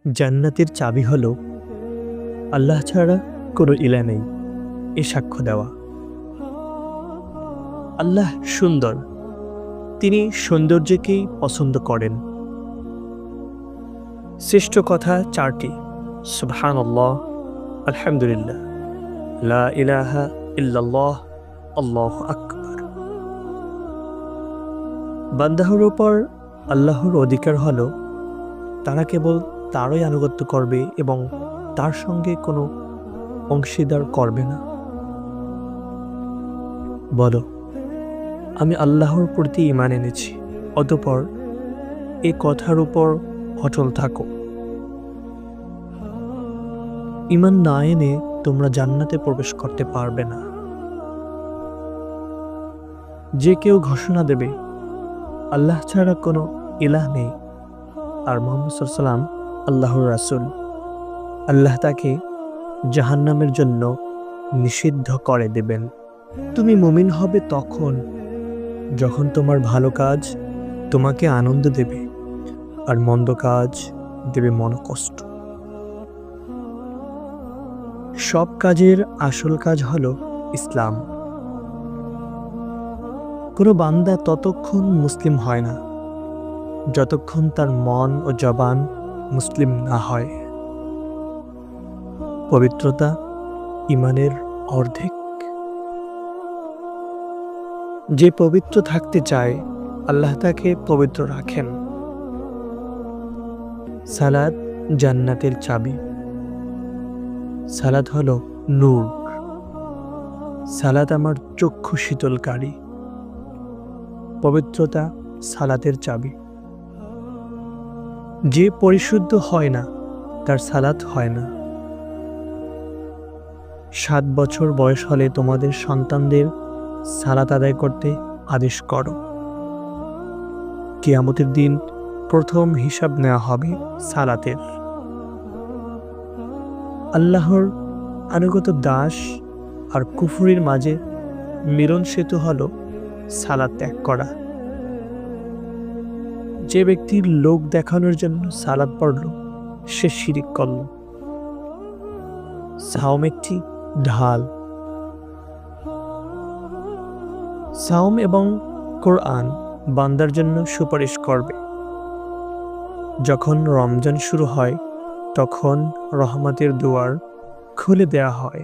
জান্নাতের চাবি হলো আল্লাহ ছাড়া কোনো ইলা নেই এ সাক্ষ্য দেওয়া। আল্লাহ সুন্দর, তিনি সৌন্দর্যকেই পছন্দ করেন। শ্রেষ্ঠ কথা চারটি: সুবহানাল্লাহ, আলহামদুলিল্লাহ, লা ইলাহা ইল্লাল্লাহ, আল্লাহু আকবার। বান্দাহর উপর আল্লাহর অধিকার হলো তারা কেবল তারই আনুগত্য করবে এবং তার সঙ্গে কোনো অংশীদার করবে না। বলো, আমি আল্লাহর প্রতি ঈমান এনেছি, অতঃপর এ কথার উপর অটল থাকো। ঈমান না এনে তোমরা জান্নাতে প্রবেশ করতে পারবে না। যে কেউ ঘোষণা দেবে আল্লাহ ছাড়া কোনো ইলাহ নেই আর মুহাম্মদ সাল্লাল্লাহু আলাইহি ওয়াসাল্লাম আল্লাহর রাসূল, আল্লাহ তাকে জাহান্নামের জন্য নিষিদ্ধ করে দেবেন। তুমি মুমিন হবে তখন যখন তোমার ভালো কাজ তোমাকে আনন্দ দেবে আর মন্দ কাজ দেবে মনোকষ্ট। সব কাজের আসল কাজ হলো ইসলাম। কোনো বান্দা ততক্ষণ মুসলিম হয় না যতক্ষণ তার মন ও জবান মুসলিম না হয়। পবিত্রতা ঈমানের অর্ধেক। যে পবিত্র থাকতে চায় আল্লাহ তাকে পবিত্র রাখেন। সালাত জান্নাতের চাবি। সালাত হলো নূর। সালাত আমার চক্ষু শীতলকারী। পবিত্রতা সালাতের চাবি। যে পরিশুদ্ধ হয় না তার সালাত হয় না। 7 বছর বয়স হলে তোমাদের সন্তানদের সালাত আদায় করতে আদেশ করো। কিয়ামতের দিন প্রথম হিসাব নেওয়া হবে সালাতের। আল্লাহর আনুগত দাস আর কুফরির মাঝে মিলন সেতু হলো সালাত ত্যাগ করা। যে ব্যক্তির লোক দেখানোর জন্য সালাত পড়ল সে শিরিক করল। সাওম একটি ঢাল। সাওম এবং কোরআন বান্দার জন্য সুপারিশ করবে। যখন রমজান শুরু হয় তখন রহমতের দুয়ার খুলে দেয়া হয়।